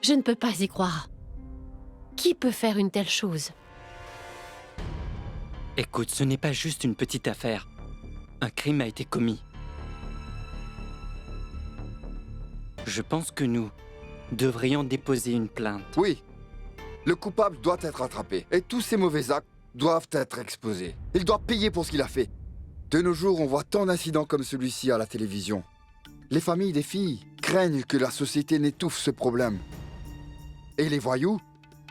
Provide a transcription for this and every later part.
Je ne peux pas y croire. Qui peut faire une telle chose? Écoute, ce n'est pas juste une petite affaire. Un crime a été commis. Je pense que nous devrions déposer une plainte. Oui. Le coupable doit être attrapé. Et tous ces mauvais actes doivent être exposés. Il doit payer pour ce qu'il a fait. De nos jours, on voit tant d'incidents comme celui-ci à la télévision. Les familles des filles craignent que la société n'étouffe ce problème. Et les voyous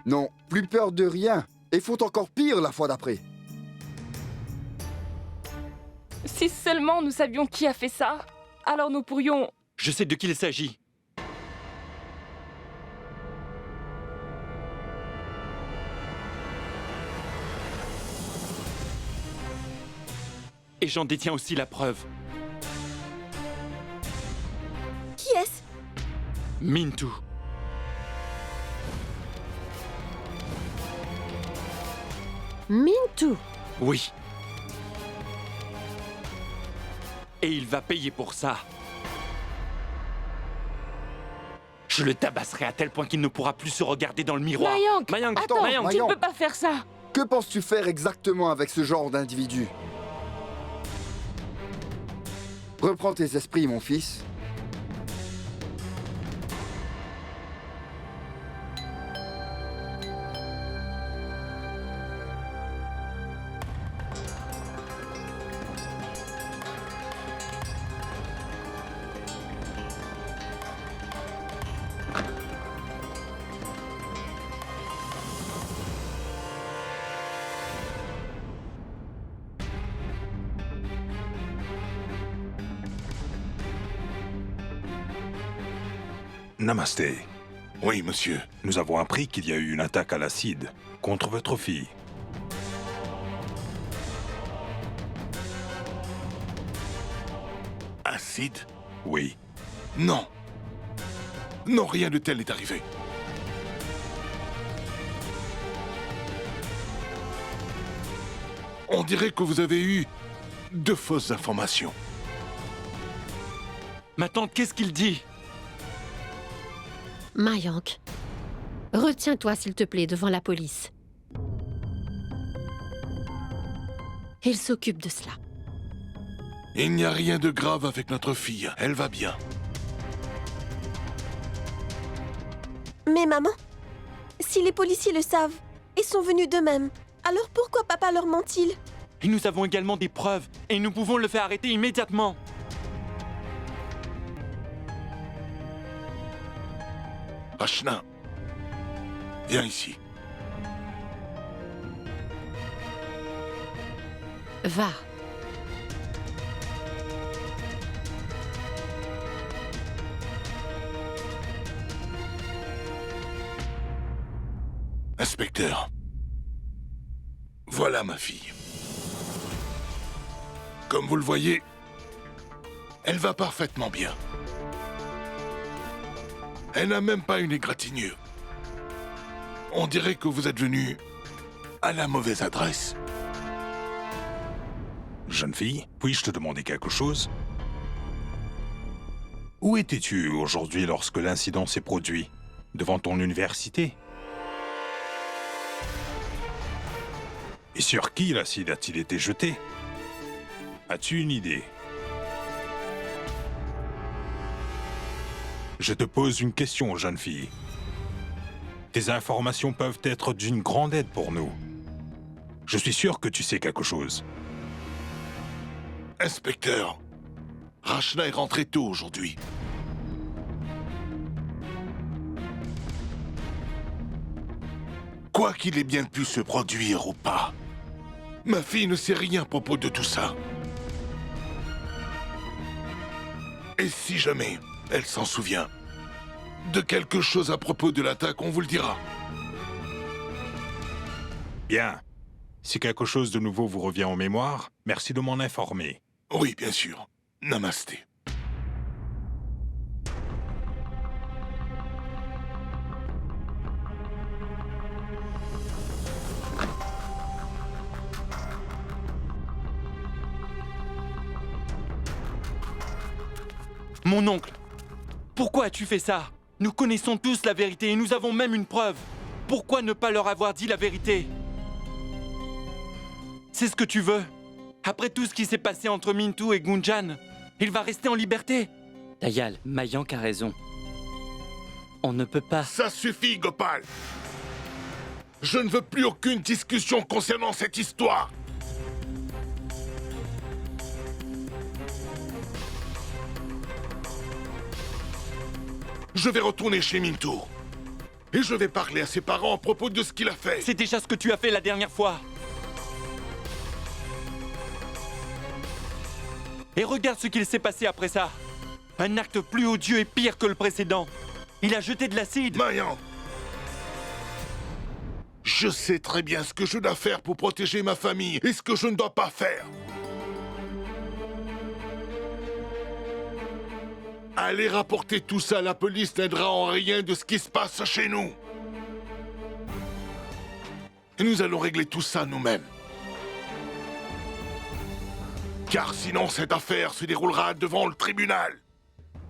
n'ont plus peur de rien et font encore pire la fois d'après. Si seulement nous savions qui a fait ça, alors nous pourrions... Je sais de qui il s'agit. Et j'en détiens aussi la preuve. Qui est-ce? Mintu. Mintu! Oui. Et il va payer pour ça. Je le tabasserai à tel point qu'il ne pourra plus se regarder dans le miroir. Mayank, attends, Mayank. tu ne peux pas faire ça. Que penses-tu faire exactement avec ce genre d'individu? Reprends tes esprits, mon fils. Namasté. Oui, monsieur. Nous avons appris qu'il y a eu une attaque à l'acide contre votre fille. Acide? Oui. Non. Non, rien de tel n'est arrivé. On dirait que vous avez eu de fausses informations. Ma tante, qu'est-ce qu'il dit? Mayank, retiens-toi s'il te plaît devant la police. Il s'occupe de cela. Il n'y a rien de grave avec notre fille. Elle va bien. Mais maman, si les policiers le savent et sont venus d'eux-mêmes, alors pourquoi papa leur ment-il? Et nous avons également des preuves, et nous pouvons le faire arrêter immédiatement. Rachna, viens ici. Va. Inspecteur, voilà ma fille. Comme vous le voyez, elle va parfaitement bien. Elle n'a même pas une égratignure. On dirait que vous êtes venu à la mauvaise adresse. Jeune fille, puis-je te demander quelque chose? Où étais-tu aujourd'hui lorsque l'incident s'est produit? Devant ton université? Et sur qui l'acide a-t-il été jeté? As-tu une idée? Je te pose une question, jeune fille. Tes informations peuvent être d'une grande aide pour nous. Je suis sûr que tu sais quelque chose. Inspecteur, Rachna est rentrée tôt aujourd'hui. Quoi qu'il ait bien pu se produire ou pas, ma fille ne sait rien à propos de tout ça. Et si jamais elle s'en souvient de quelque chose à propos de l'attaque, on vous le dira. Bien. Si quelque chose de nouveau vous revient en mémoire, merci de m'en informer. Oui, bien sûr. Namasté. Mon oncle, pourquoi as-tu fait ça? Nous connaissons tous la vérité et nous avons même une preuve. Pourquoi ne pas leur avoir dit la vérité? C'est ce que tu veux. Après tout ce qui s'est passé entre Mintu et Gunjan, il va rester en liberté. Dayal, Mayank a raison. On ne peut pas... Ça suffit, Gopal. Je ne veux plus aucune discussion concernant cette histoire. Je vais retourner chez Mintu. Et je vais parler à ses parents à propos de ce qu'il a fait. C'est déjà ce que tu as fait la dernière fois. Et regarde ce qu'il s'est passé après ça. Un acte plus odieux et pire que le précédent. Il a jeté de l'acide. Mayank, je sais très bien ce que je dois faire pour protéger ma famille et ce que je ne dois pas faire. Aller rapporter tout ça à la police n'aidera en rien de ce qui se passe chez nous. Et nous allons régler tout ça nous-mêmes. Car sinon cette affaire se déroulera devant le tribunal.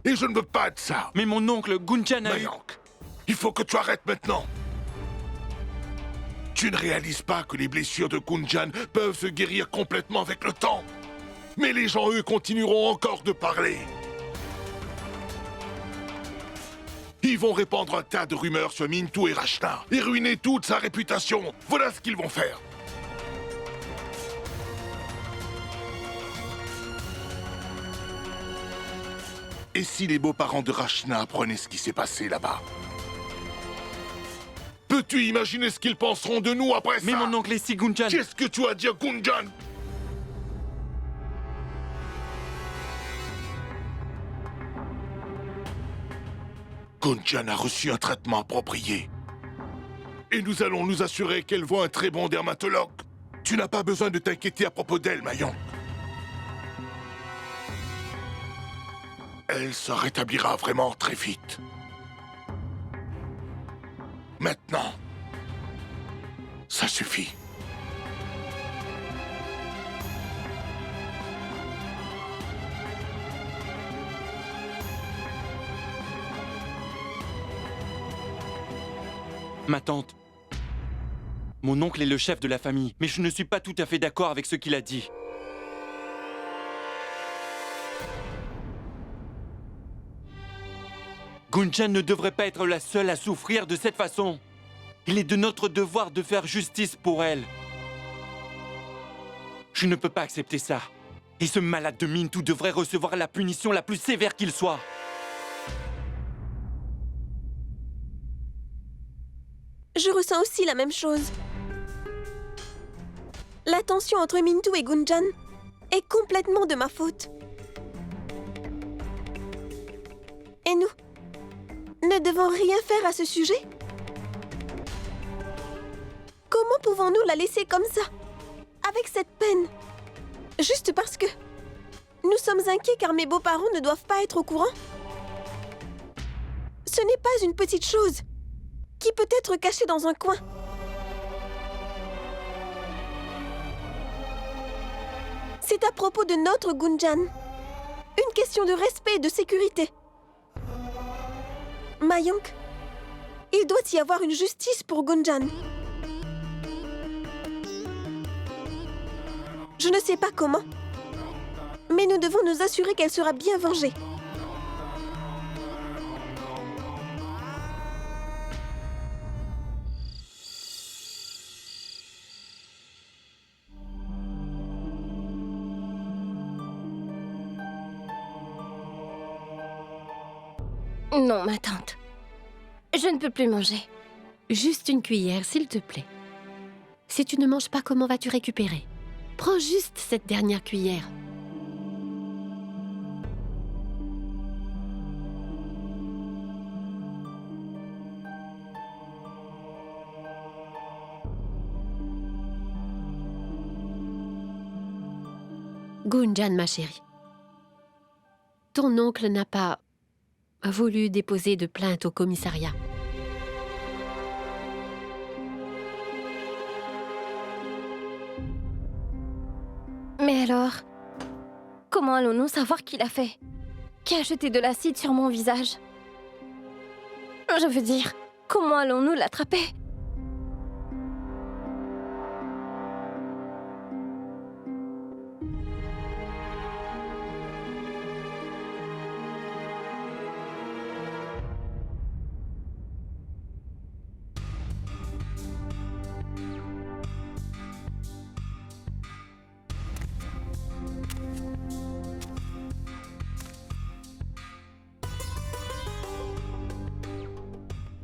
Et je ne veux pas de ça. Mais mon oncle Gunjan a eu... Mayank, il faut que tu arrêtes maintenant. Tu ne réalises pas que les blessures de Gunjan peuvent se guérir complètement avec le temps. Mais les gens, eux, continueront encore de parler. Ils vont répandre un tas de rumeurs sur Mintu et Rachna et ruiner toute sa réputation. Voilà ce qu'ils vont faire. Et si les beaux-parents de Rachna apprenaient ce qui s'est passé là-bas? Peux-tu imaginer ce qu'ils penseront de nous après ça? Mais mon oncle, et si Gunjan... Qu'est-ce que tu as à dire, Gunjan? Gunjan a reçu un traitement approprié. Et nous allons nous assurer qu'elle voit un très bon dermatologue. Tu n'as pas besoin de t'inquiéter à propos d'elle, Mayank. Elle se rétablira vraiment très vite. Maintenant, ça suffit. Ma tante. Mon oncle est le chef de la famille, mais je ne suis pas tout à fait d'accord avec ce qu'il a dit. Gunjan ne devrait pas être la seule à souffrir de cette façon. Il est de notre devoir de faire justice pour elle. Je ne peux pas accepter ça. Et ce malade de Mintu devrait recevoir la punition la plus sévère qu'il soit. Je ressens aussi la même chose. La tension entre Mintu et Gunjan est complètement de ma faute. Et nous ne devons rien faire à ce sujet? Comment pouvons-nous la laisser comme ça, avec cette peine? Juste parce que nous sommes inquiets car mes beaux-parents ne doivent pas être au courant? Ce n'est pas une petite chose qui peut être cachée dans un coin. C'est à propos de notre Gunjan. Une question de respect et de sécurité. Mayank, il doit y avoir une justice pour Gunjan. Je ne sais pas comment, mais nous devons nous assurer qu'elle sera bien vengée. Non, ma tante. Je ne peux plus manger. Juste une cuillère, s'il te plaît. Si tu ne manges pas, comment vas-tu récupérer? Prends juste cette dernière cuillère. Gunjan, ma chérie. Ton oncle n'a pas voulu déposer de plainte au commissariat. Mais alors, comment allons-nous savoir qui l'a fait? Qui a jeté de l'acide sur mon visage? Je veux dire, comment allons-nous l'attraper?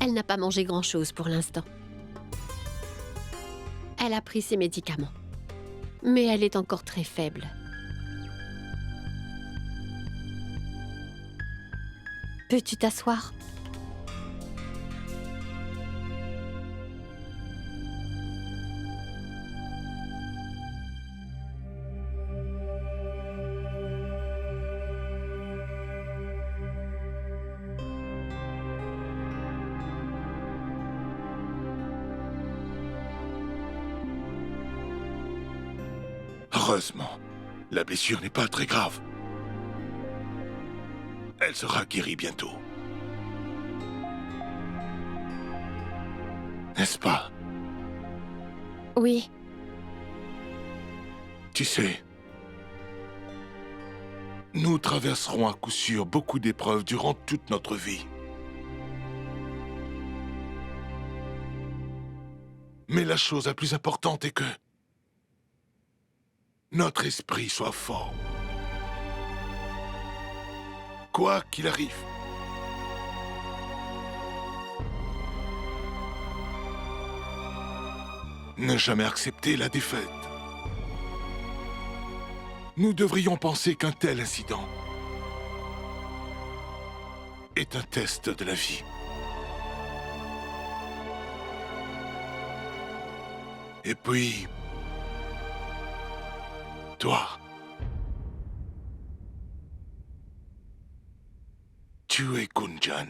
Elle n'a pas mangé grand-chose pour l'instant. Elle a pris ses médicaments. Mais elle est encore très faible. Peux-tu t'asseoir? Heureusement, la blessure n'est pas très grave. Elle sera guérie bientôt. N'est-ce pas? Oui. Tu sais, nous traverserons à coup sûr beaucoup d'épreuves durant toute notre vie. Mais la chose la plus importante est que notre esprit soit fort. Quoi qu'il arrive. Ne jamais accepter la défaite. Nous devrions penser qu'un tel incident est un test de la vie. Et puis, toi, tu es Gunjan.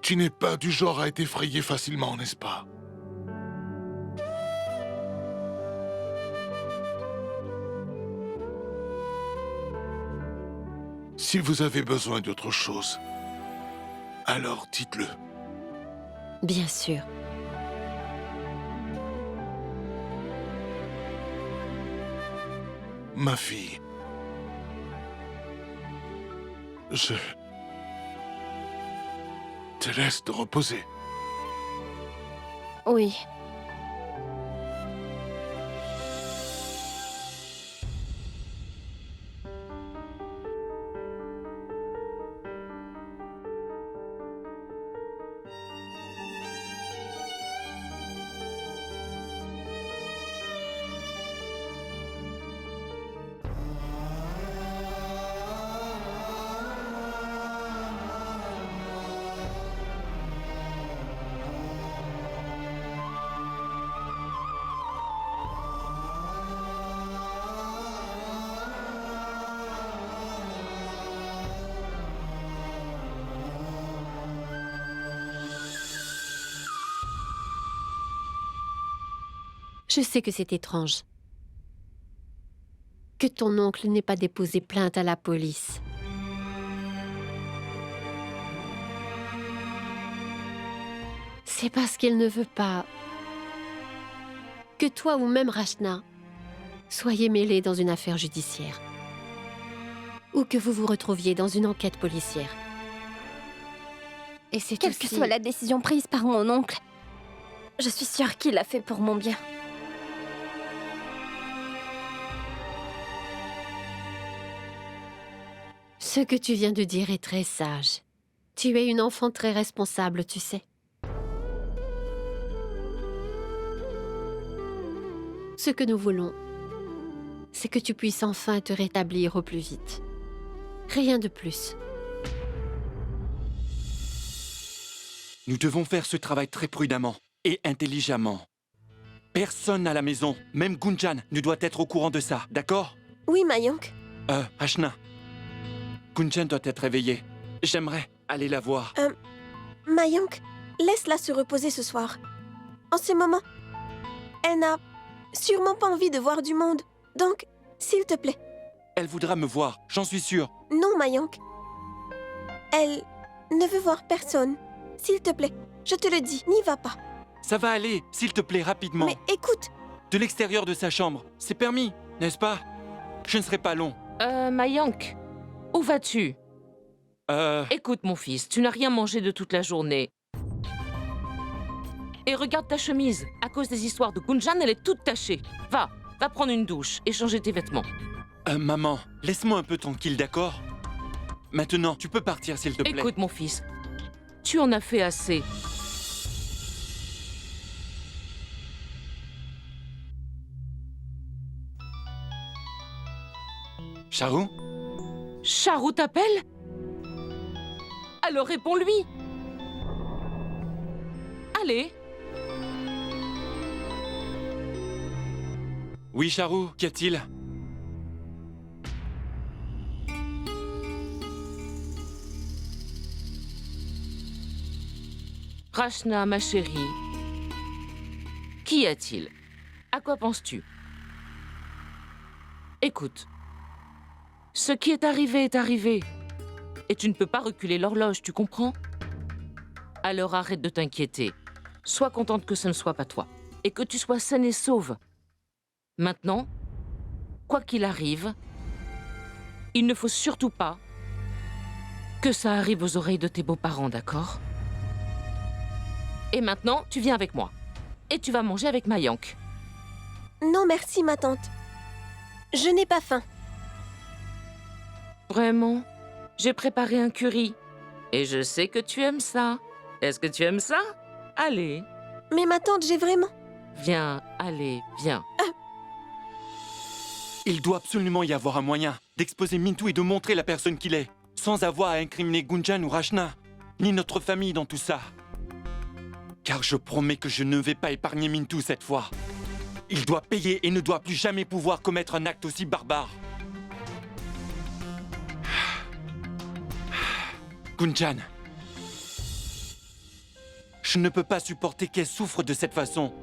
Tu n'es pas du genre à être effrayé facilement, n'est-ce pas? Si vous avez besoin d'autre chose, alors dites-le. Bien sûr. Ma fille, je te laisse te reposer. Oui. Je sais que c'est étrange. Que ton oncle n'ait pas déposé plainte à la police. C'est parce qu'il ne veut pas que toi ou même Rachna soyez mêlés dans une affaire judiciaire. Ou que vous vous retrouviez dans une enquête policière. Et c'est Quelle aussi... que soit la décision prise par mon oncle, je suis sûre qu'il l'a fait pour mon bien. Ce que tu viens de dire est très sage. Tu es une enfant très responsable, tu sais. Ce que nous voulons, c'est que tu puisses enfin te rétablir au plus vite. Rien de plus. Nous devons faire ce travail très prudemment et intelligemment. Personne à la maison, même Gunjan, ne doit être au courant de ça, d'accord? Oui, Mayank. Ashna. Gunjan doit être réveillée. J'aimerais aller la voir. Mayank, laisse-la se reposer ce soir. En ce moment, elle n'a sûrement pas envie de voir du monde. Donc, s'il te plaît. Elle voudra me voir, j'en suis sûr. Non, Mayank. Elle ne veut voir personne. S'il te plaît, je te le dis, n'y va pas. Ça va aller, s'il te plaît, rapidement. Mais écoute, De l'extérieur de sa chambre. C'est permis, n'est-ce pas? Je ne serai pas long. Mayank, où vas-tu? Euh... Écoute, mon fils, tu n'as rien mangé de toute la journée. Et regarde ta chemise. À cause des histoires de Gunjan, elle est toute tachée. Va prendre une douche et changer tes vêtements. maman, laisse-moi un peu tranquille, d'accord? Maintenant, tu peux partir, s'il te plaît. Écoute, mon fils, tu en as fait assez. Charu? Charu t'appelle? Alors réponds-lui. Allez. Oui, Charu, qu'y a-t-il? Rachna, ma chérie. Qu'y a-t-il? À quoi penses-tu? Écoute. Ce qui est arrivé. Et tu ne peux pas reculer l'horloge, tu comprends? Alors arrête de t'inquiéter. Sois contente que ce ne soit pas toi. Et que tu sois saine et sauve. Maintenant, quoi qu'il arrive, il ne faut surtout pas que ça arrive aux oreilles de tes beaux-parents, d'accord? Et maintenant, tu viens avec moi. Et tu vas manger avec Mayank. non merci ma tante. Je n'ai pas faim. Vraiment? J'ai préparé un curry. Et je sais que tu aimes ça. Est-ce que tu aimes ça? Allez. Mais ma tante, j'ai vraiment... Viens, allez, viens. Il doit absolument y avoir un moyen d'exposer Mintu et de montrer la personne qu'il est, sans avoir à incriminer Gunjan ou Rachna, ni notre famille dans tout ça. Car je promets que je ne vais pas épargner Mintu cette fois. Il doit payer et ne doit plus jamais pouvoir commettre un acte aussi barbare. Gunjan, je ne peux pas supporter qu'elle souffre de cette façon.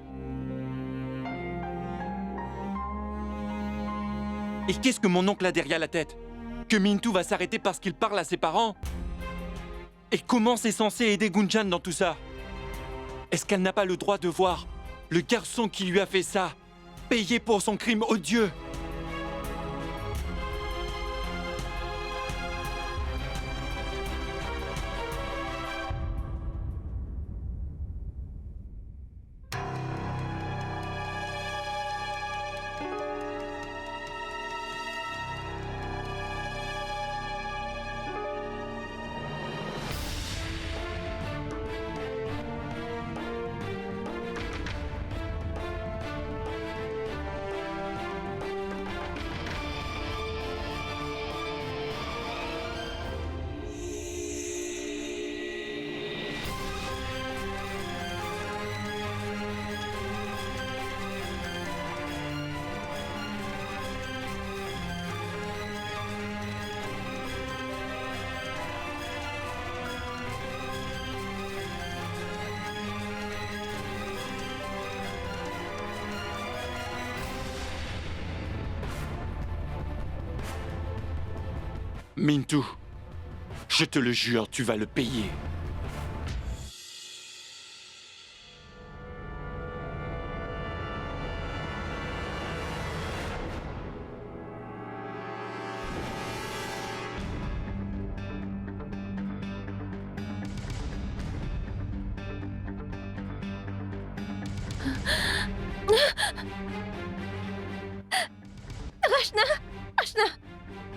Et qu'est-ce que mon oncle a derrière la tête? Que Mintu va s'arrêter parce qu'il parle à ses parents? Et comment c'est censé aider Gunjan dans tout ça? Est-ce qu'elle n'a pas le droit de voir le garçon qui lui a fait ça payer pour son crime odieux? Mintu, je te le jure, tu vas le payer.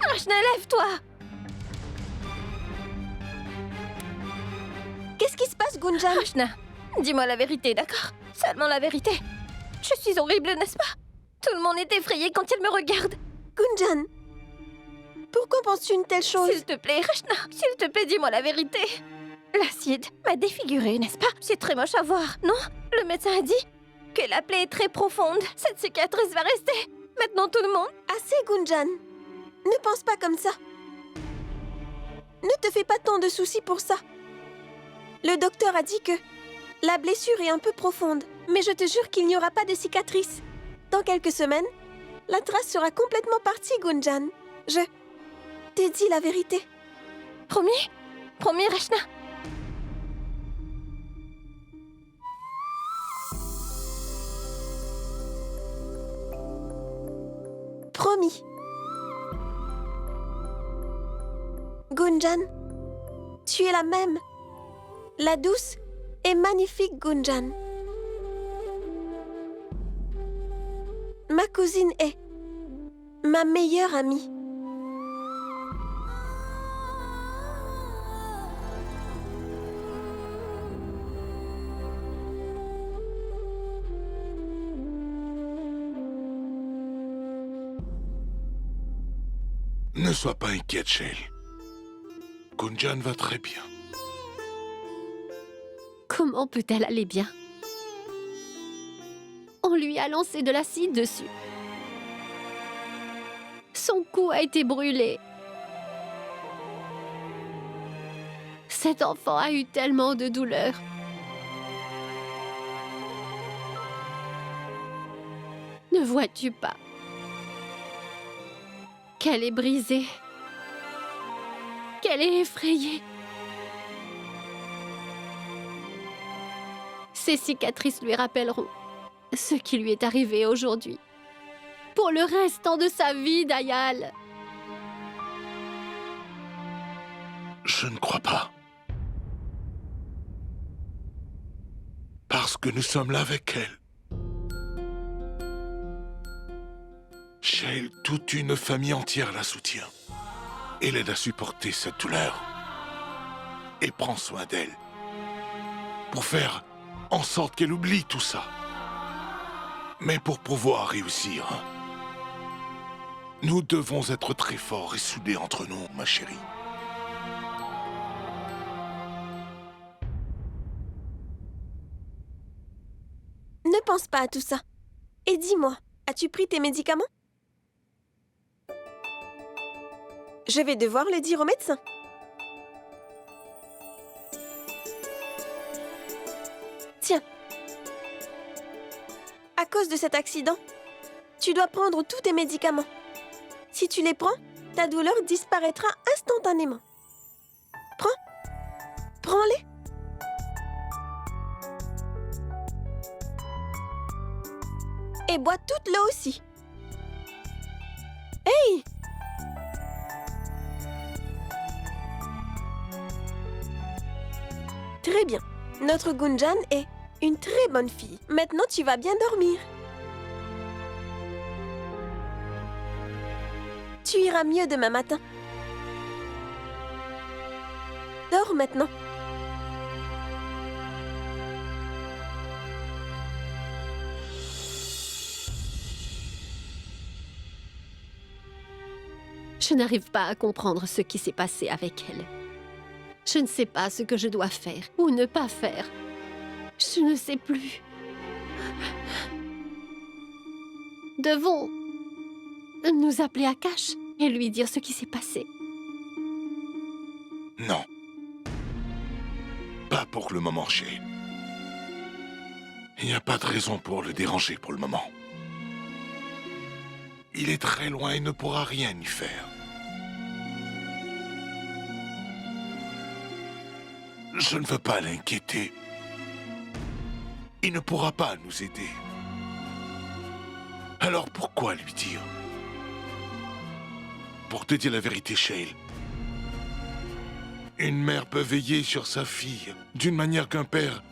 Rachna, lève-toi! Qu'est-ce qui se passe, Gunjan? Rachna, dis-moi la vérité, d'accord? Seulement la vérité. Je suis horrible, n'est-ce pas? Tout le monde est effrayé quand il me regarde. Gunjan, pourquoi penses-tu une telle chose? S'il te plaît, Rachna, s'il te plaît, dis-moi la vérité. L'acide m'a défigurée, n'est-ce pas? C'est très moche à voir, non? Le médecin a dit que la plaie est très profonde. Cette cicatrice va rester. Maintenant, tout le monde... Assez, Gunjan. Ne pense pas comme ça. Ne te fais pas tant de soucis pour ça. Le docteur a dit que la blessure est un peu profonde, mais je te jure qu'il n'y aura pas de cicatrice. Dans quelques semaines, la trace sera complètement partie, Gunjan. Je te dis la vérité. Promis? Promis, Rachna? Promis. Gunjan, tu es la même. La douce et magnifique Gunjan. Ma cousine est ma meilleure amie. Ne sois pas inquiète, Shale. Gunjan va très bien. Comment peut-elle aller bien? On lui a lancé de l'acide dessus. Son cou a été brûlé. Cet enfant a eu tellement de douleur. Ne vois-tu pas qu'elle est brisée, qu'elle est effrayée? Ces cicatrices lui rappelleront ce qui lui est arrivé aujourd'hui. Pour le restant de sa vie, Dayal. Je ne crois pas. Parce que nous sommes là avec elle. Shale, toute une famille entière la soutient. Et l'aide à supporter cette douleur. Et prend soin d'elle. Pour faire en sorte qu'elle oublie tout ça. Mais pour pouvoir réussir, nous devons être très forts et soudés entre nous, ma chérie. Ne pense pas à tout ça. Et dis-moi, as-tu pris tes médicaments? Je vais devoir le dire au médecin. Tiens. À cause de cet accident, tu dois prendre tous tes médicaments. Si tu les prends, ta douleur disparaîtra instantanément. Prends-les. Et bois toute l'eau aussi. Hey! Très bien. Notre Gunjan est une très bonne fille. Maintenant, tu vas bien dormir. Tu iras mieux demain matin. Dors maintenant. Je n'arrive pas à comprendre ce qui s'est passé avec elle. Je ne sais pas ce que je dois faire ou ne pas faire. Je ne sais plus. Devons nous appeler Akash et lui dire ce qui s'est passé. Non. Pas pour le moment, Shale. Il n'y a pas de raison pour le déranger pour le moment. Il est très loin et ne pourra rien y faire. Je ne veux pas l'inquiéter. Il ne pourra pas nous aider. Alors pourquoi lui dire? Pour te dire la vérité, Shale, une mère peut veiller sur sa fille d'une manière qu'un père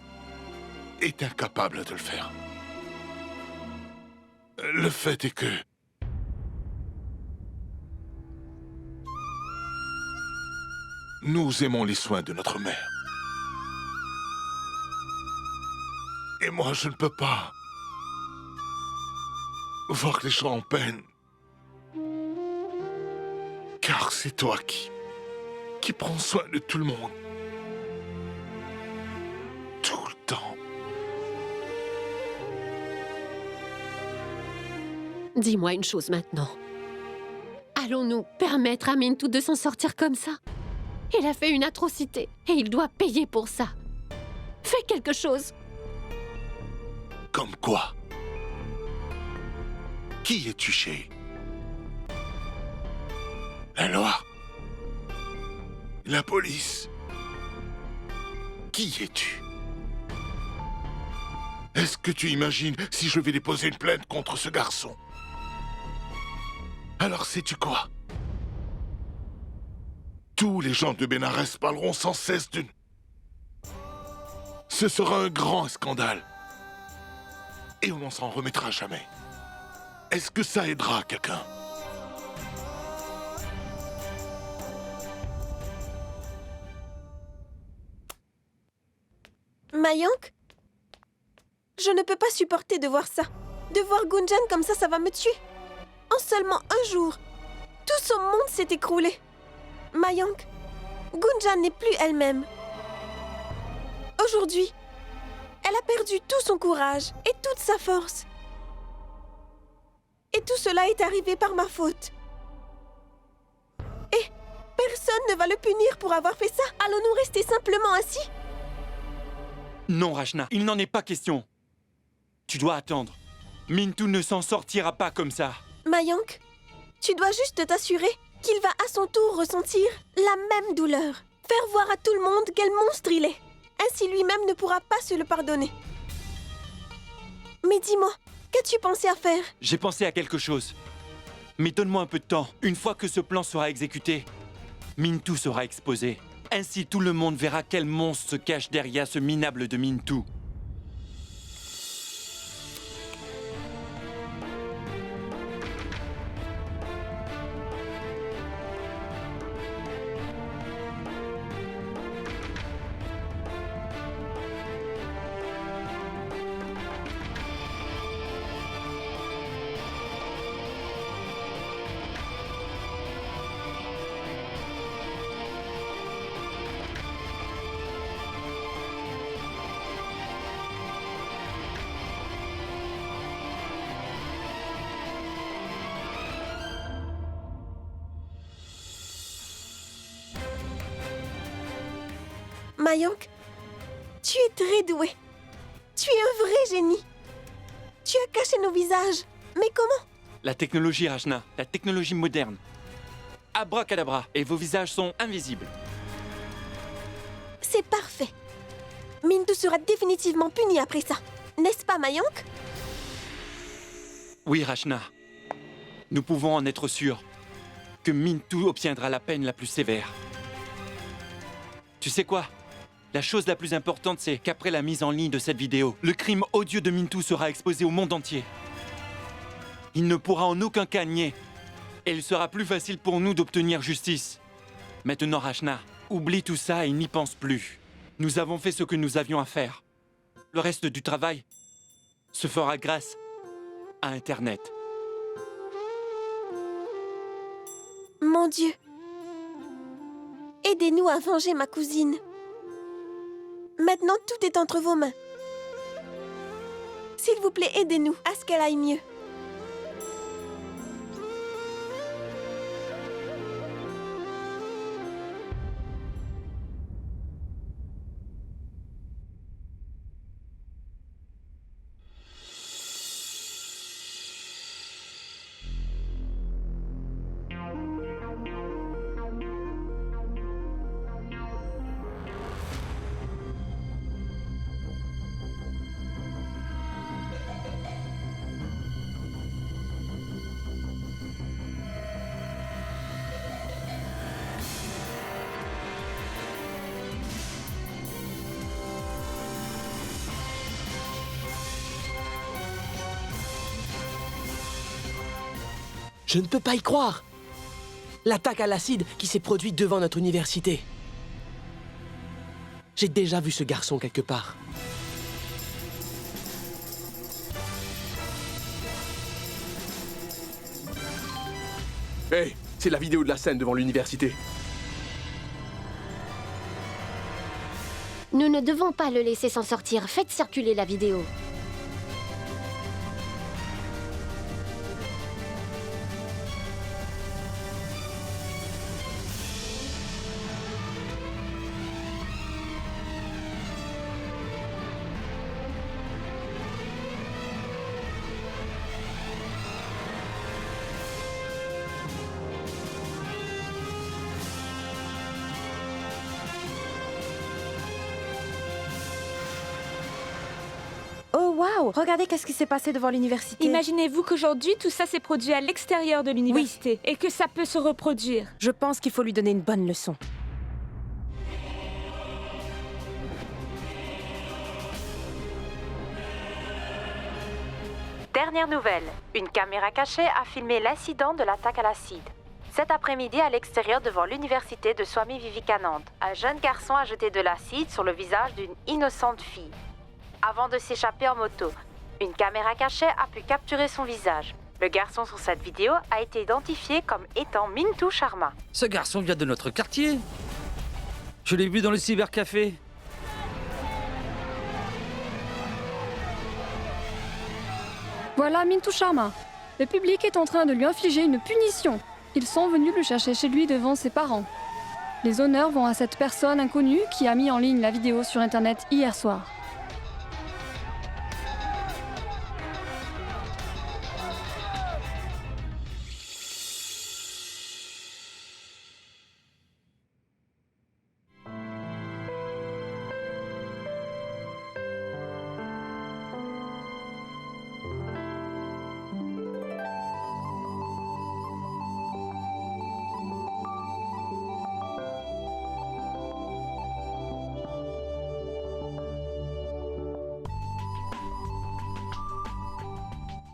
est incapable de le faire. Le fait est que... nous aimons les soins de notre mère. Et moi, je ne peux pas voir les gens en peine. Car c'est toi qui prends soin de tout le monde. Tout le temps. Dis-moi une chose maintenant. Allons-nous permettre à Mintu de s'en sortir comme ça? Il a fait une atrocité et il doit payer pour ça. Fais quelque chose. Comme quoi? Qui es-tu, Shale? La loi? La police? Qui es-tu? Est-ce que tu imagines si je vais déposer une plainte contre ce garçon? Alors sais-tu quoi? Tous les gens de Bénarès parleront sans cesse d'une... Ce sera un grand scandale. Et on n'en s'en remettra jamais. Est-ce que ça aidera quelqu'un? Mayank? Je ne peux pas supporter de voir ça. De voir Gunjan comme ça va me tuer. En seulement un jour, tout son monde s'est écroulé. Mayank, Gunjan n'est plus elle-même. Aujourd'hui, elle a perdu tout son courage et toute sa force. Et tout cela est arrivé par ma faute. Et personne ne va le punir pour avoir fait ça. Allons-nous rester simplement assis? Non, Rachna, il n'en est pas question. Tu dois attendre. Mintu ne s'en sortira pas comme ça. Mayank, tu dois juste t'assurer qu'il va à son tour ressentir la même douleur. Faire voir à tout le monde quel monstre il est. Ainsi lui-même ne pourra pas se le pardonner. Mais dis-moi, qu'as-tu pensé à faire? J'ai pensé à quelque chose. Mais donne-moi un peu de temps. Une fois que ce plan sera exécuté, Mintu sera exposé. Ainsi tout le monde verra quel monstre se cache derrière ce minable de Mintu. Mayank, tu es très doué. Tu es un vrai génie. Tu as caché nos visages. Mais comment? La technologie, Rachna, la technologie moderne. Abracadabra, et vos visages sont invisibles. C'est parfait. Mintu sera définitivement puni après ça. N'est-ce pas, Mayank? Oui, Rachna. Nous pouvons en être sûrs que Mintu obtiendra la peine la plus sévère. Tu sais quoi? La chose la plus importante, c'est qu'après la mise en ligne de cette vidéo, le crime odieux de Mintu sera exposé au monde entier. Il ne pourra en aucun cas nier. Et il sera plus facile pour nous d'obtenir justice. Maintenant, Rachna, oublie tout ça et n'y pense plus. Nous avons fait ce que nous avions à faire. Le reste du travail se fera grâce à Internet. Mon Dieu. Aidez-nous à venger ma cousine. Maintenant, tout est entre vos mains. S'il vous plaît, aidez-nous à ce qu'elle aille mieux. Je ne peux pas y croire. L'attaque à l'acide qui s'est produite devant notre université. J'ai déjà vu ce garçon quelque part. Hey, c'est la vidéo de la scène devant l'université. Nous ne devons pas le laisser s'en sortir. Faites circuler la vidéo. Waouh, regardez qu'est-ce qui s'est passé devant l'université. Imaginez-vous qu'aujourd'hui, tout ça s'est produit à l'extérieur de l'université et que ça peut se reproduire. Je pense qu'il faut lui donner une bonne leçon. Dernière nouvelle, une caméra cachée a filmé l'incident de l'attaque à l'acide. Cet après-midi, à l'extérieur devant l'université de Swami Vivekananda, un jeune garçon a jeté de l'acide sur le visage d'une innocente fille. Avant de s'échapper en moto, une caméra cachée a pu capturer son visage. Le garçon sur cette vidéo a été identifié comme étant Mintu Sharma. Ce garçon vient de notre quartier. Je l'ai vu dans le cybercafé. Voilà Mintu Sharma. Le public est en train de lui infliger une punition. Ils sont venus le chercher chez lui devant ses parents. Les honneurs vont à cette personne inconnue qui a mis en ligne la vidéo sur Internet hier soir.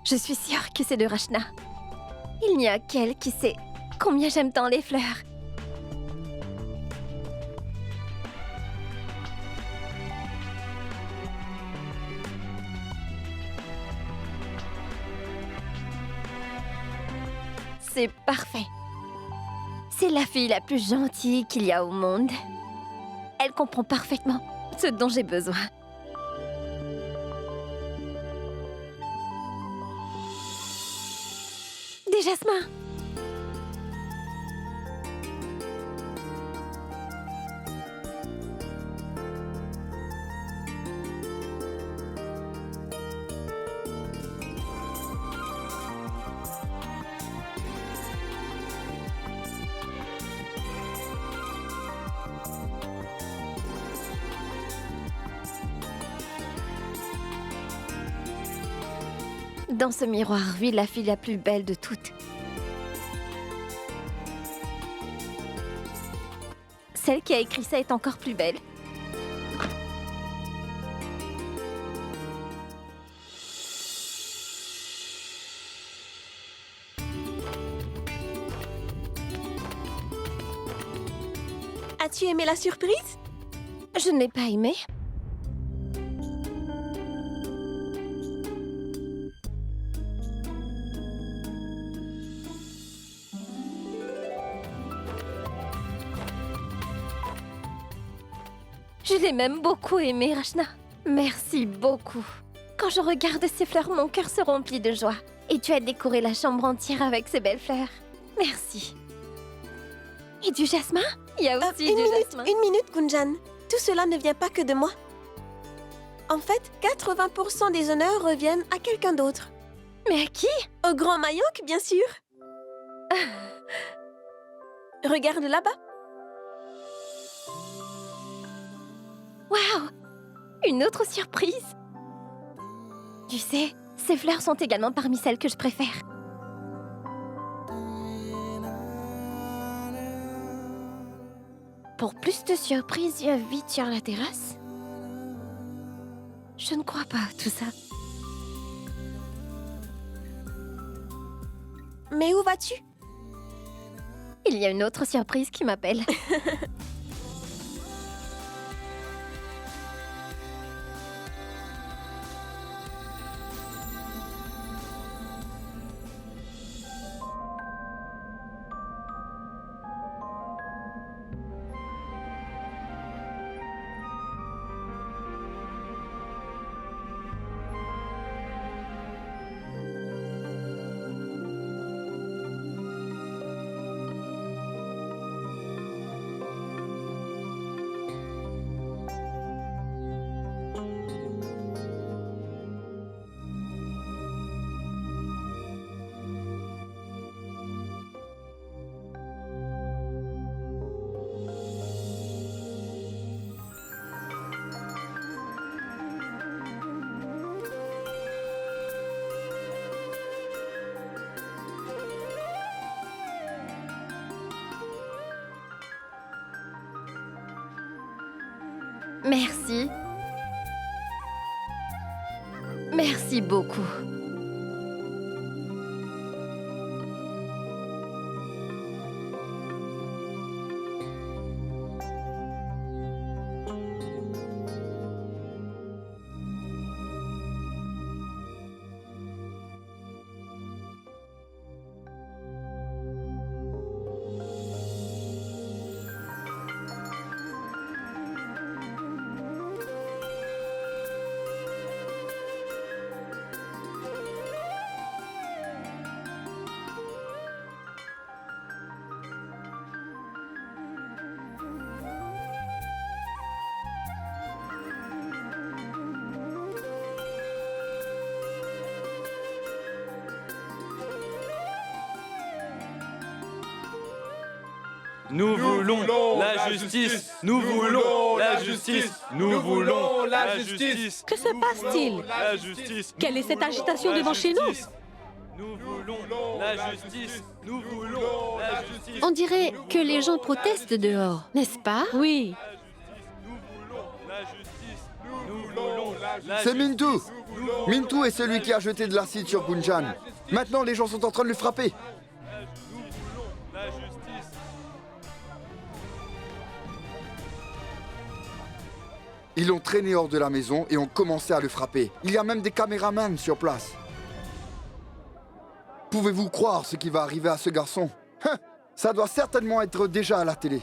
Je suis sûre que c'est de Rachna. Il n'y a qu'elle qui sait combien j'aime tant les fleurs. C'est parfait. C'est la fille la plus gentille qu'il y a au monde. Elle comprend parfaitement ce dont j'ai besoin. Des jasmins. Dans ce miroir vit la fille la plus belle de toutes. Celle qui a écrit ça est encore plus belle. As-tu aimé la surprise? Je ne l'ai pas aimée. Je l'ai même beaucoup aimé, Rachna. Merci beaucoup. Quand je regarde ces fleurs, mon cœur se remplit de joie. Et tu as décoré la chambre entière avec ces belles fleurs. Merci. Et du jasmin? Il y a aussi du jasmin. Une minute, Gunjan. Tout cela ne vient pas que de moi. En fait, 80% des honneurs reviennent à quelqu'un d'autre. Mais à qui? Au grand Mayank, bien sûr. Regarde là-bas. Waouh! Une autre surprise! Tu sais, ces fleurs sont également parmi celles que je préfère. Pour plus de surprises, viens vite sur la terrasse. Je ne crois pas à tout ça. Mais où vas-tu? Il y a une autre surprise qui m'appelle. Merci. Merci beaucoup. Nous voulons la justice. Nous voulons la justice. Nous voulons la justice. Que se passe-t-il? La justice. Quelle est cette agitation devant chez nous? Nous voulons la justice. Nous voulons la justice. On dirait que les gens protestent dehors, n'est-ce pas? Oui. C'est Mintu. Mintu est celui qui a jeté de l'acide sur Gunjan. Maintenant, les gens sont en train de le frapper. Ils l'ont traîné hors de la maison et ont commencé à le frapper. Il y a même des caméramans sur place. Pouvez-vous croire ce qui va arriver à ce garçon? Ça doit certainement être déjà à la télé.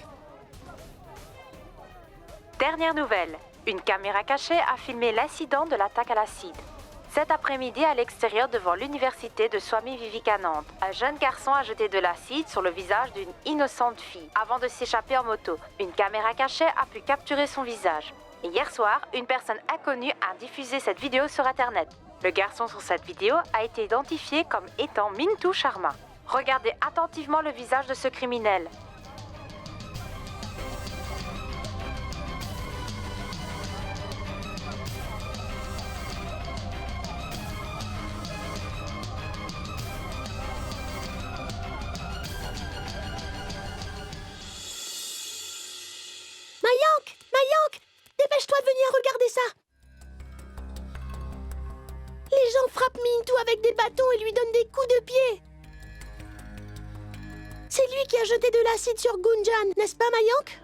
Dernière nouvelle. Une caméra cachée a filmé l'incident de l'attaque à l'acide. Cet après-midi, à l'extérieur devant l'université de Swami Vivekananda, un jeune garçon a jeté de l'acide sur le visage d'une innocente fille avant de s'échapper en moto. Une caméra cachée a pu capturer son visage. Et hier soir, une personne inconnue a diffusé cette vidéo sur Internet. Le garçon sur cette vidéo a été identifié comme étant Mintu Sharma. Regardez attentivement le visage de ce criminel. Mayank! Mayank! Dépêche-toi de venir regarder ça! Les gens frappent Mintu avec des bâtons et lui donnent des coups de pied. C'est lui qui a jeté de l'acide sur Gunjan, n'est-ce pas, Mayank?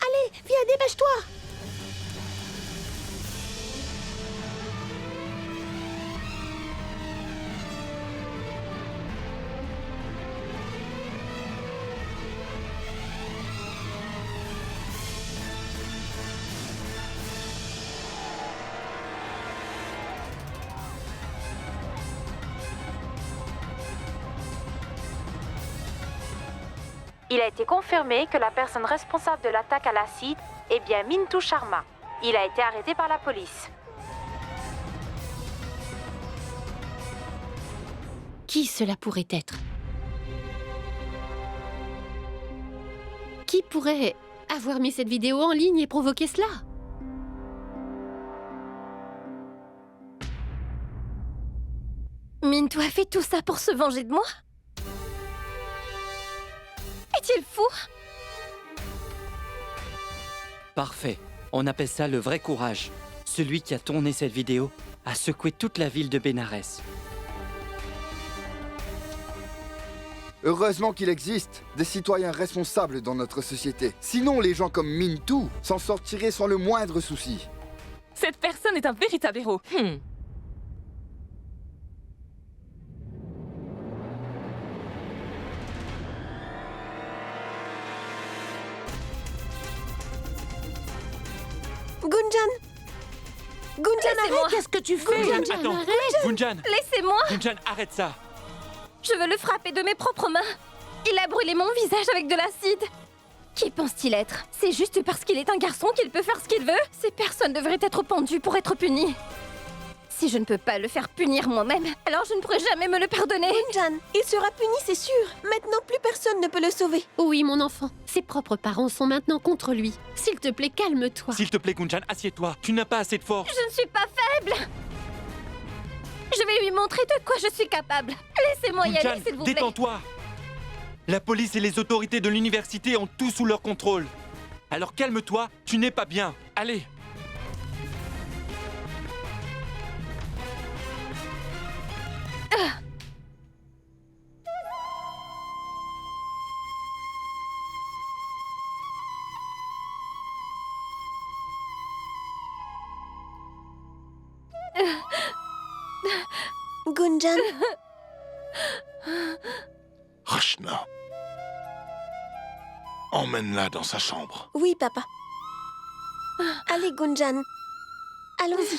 Allez, viens, dépêche-toi! Il a été confirmé que la personne responsable de l'attaque à l'acide est bien Mintu Sharma. Il a été arrêté par la police. Qui cela pourrait être? Qui pourrait avoir mis cette vidéo en ligne et provoqué cela? Mintu a fait tout ça pour se venger de moi? Est-il fou? Parfait. On appelle ça le vrai courage. Celui qui a tourné cette vidéo a secoué toute la ville de Bénarès. Heureusement qu'il existe des citoyens responsables dans notre société. Sinon, les gens comme Mintu s'en sortiraient sans le moindre souci. Cette personne est un véritable héros. Gunjan, arrête! Qu'est-ce que tu fais? Attends, Gunjan! Laissez-moi! Gunjan, arrête ça! Je veux le frapper de mes propres mains. Il a brûlé mon visage avec de l'acide. Qui pense-t-il être? C'est juste parce qu'il est un garçon qu'il peut faire ce qu'il veut? Ces personnes devraient être pendues pour être punies. Si je ne peux pas le faire punir moi-même, alors je ne pourrai jamais me le pardonner. Gunjan, il sera puni, c'est sûr. Maintenant, plus personne ne peut le sauver. Oui, mon enfant. Ses propres parents sont maintenant contre lui. S'il te plaît, calme-toi. S'il te plaît, Gunjan, assieds-toi. Tu n'as pas assez de force. Je ne suis pas faible. Je vais lui montrer de quoi je suis capable. Laissez-moi y aller, s'il vous plaît. Détends-toi. La police et les autorités de l'université ont tout sous leur contrôle. Alors calme-toi, tu n'es pas bien. Allez. Gunjan. Rachna. Emmène-la dans sa chambre. Oui, papa. Allez, Gunjan. Allons-y.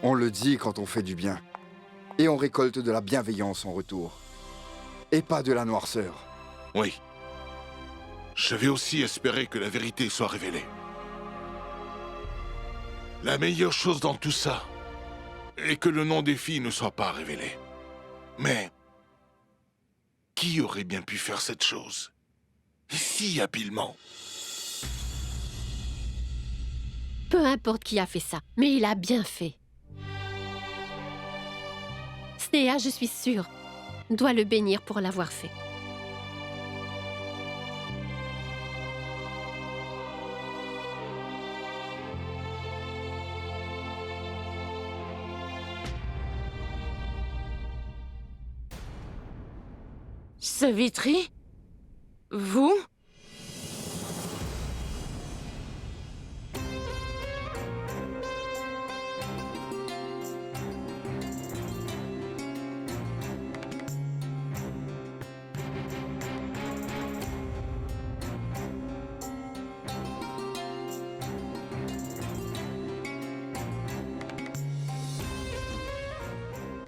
On le dit quand on fait du bien. Et on récolte de la bienveillance en retour. Et pas de la noirceur. Oui. Je vais aussi espérer que la vérité soit révélée. La meilleure chose dans tout ça est que le nom des filles ne soit pas révélé. Mais qui aurait bien pu faire cette chose si habilement? Peu importe qui a fait ça, mais il a bien fait. Sneha, je suis sûre, doit le bénir pour l'avoir fait. Savitri? Vous?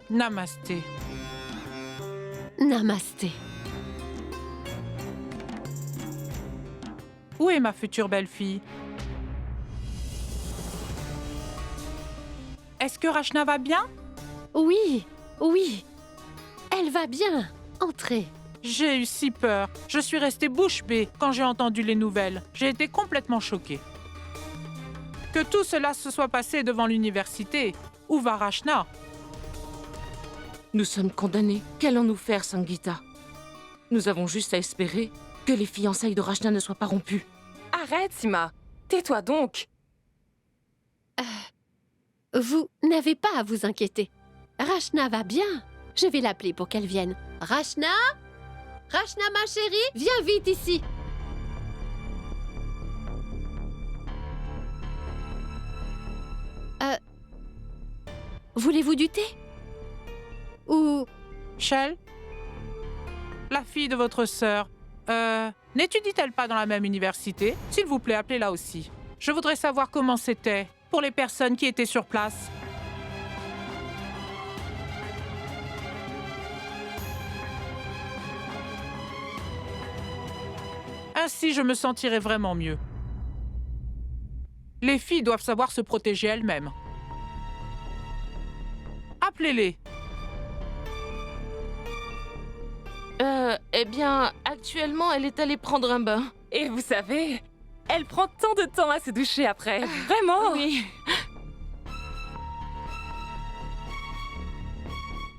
Namasté. Namasté. Où est ma future belle-fille? Est-ce que Rachna va bien? Oui, oui. Elle va bien. Entrez. J'ai eu si peur. Je suis restée bouche bée quand j'ai entendu les nouvelles. J'ai été complètement choquée. Que tout cela se soit passé devant l'université. Où va Rachna? Nous sommes condamnés. Qu'allons-nous faire, Sangeeta? Nous avons juste à espérer que les fiançailles de Rachna ne soient pas rompues. Arrête, Sima. Tais-toi donc. Vous n'avez pas à vous inquiéter. Rachna va bien. Je vais l'appeler pour qu'elle vienne. Rachna? Rachna, ma chérie, viens vite ici. Voulez-vous du thé? Ou... Shell? La fille de votre sœur, n'étudie-t-elle pas dans la même université? S'il vous plaît, appelez-la aussi. Je voudrais savoir comment c'était pour les personnes qui étaient sur place. Ainsi, je me sentirai vraiment mieux. Les filles doivent savoir se protéger elles-mêmes. Appelez-les. Eh bien, actuellement, elle est allée prendre un bain. Et vous savez, elle prend tant de temps à se doucher après. Vraiment? Oui.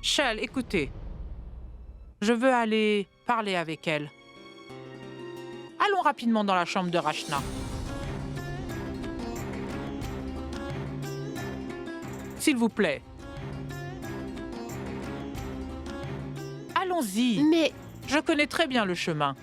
Shell, écoutez. Je veux aller parler avec elle. Allons rapidement dans la chambre de Rachna. S'il vous plaît. Allons-y. Mais... Je connais très bien le chemin.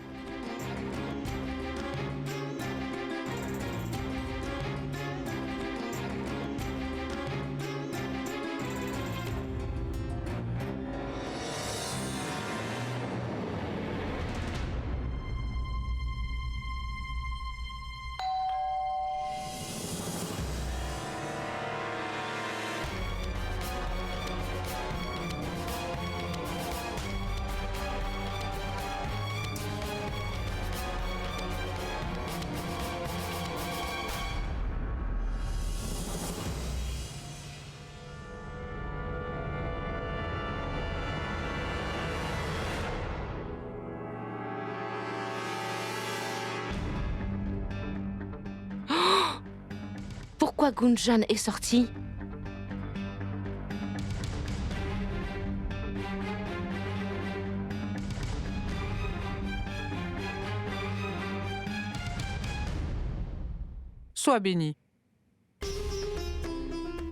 pourquoi Gunjan est sorti? Sois béni.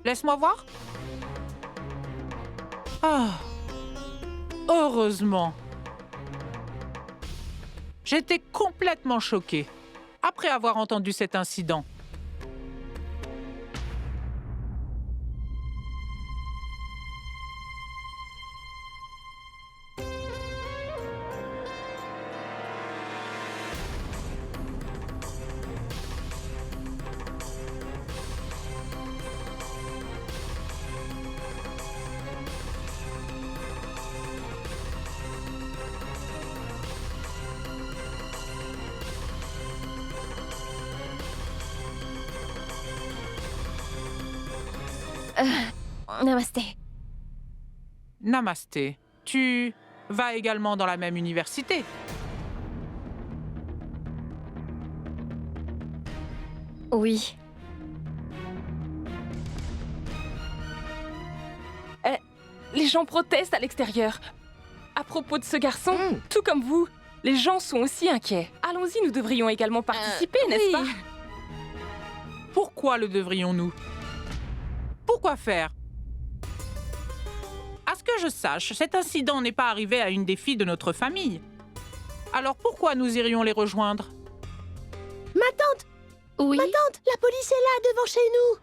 Laisse-moi voir. Ah, heureusement. J'étais complètement choquée après avoir entendu cet incident. Namasté. Namasté. Tu vas également dans la même université. Oui. Les gens protestent à l'extérieur. À propos de ce garçon, tout comme vous, les gens sont aussi inquiets. Allons-y, nous devrions également participer, n'est-ce pas? Pourquoi le devrions-nous? Pourquoi faire? À ce que je sache, cet incident n'est pas arrivé à une des filles de notre famille. Alors pourquoi nous irions les rejoindre? Ma tante! Oui? Ma tante, la police est là, devant chez nous!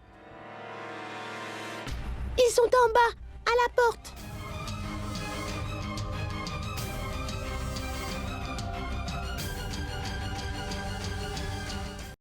Ils sont en bas, à la porte.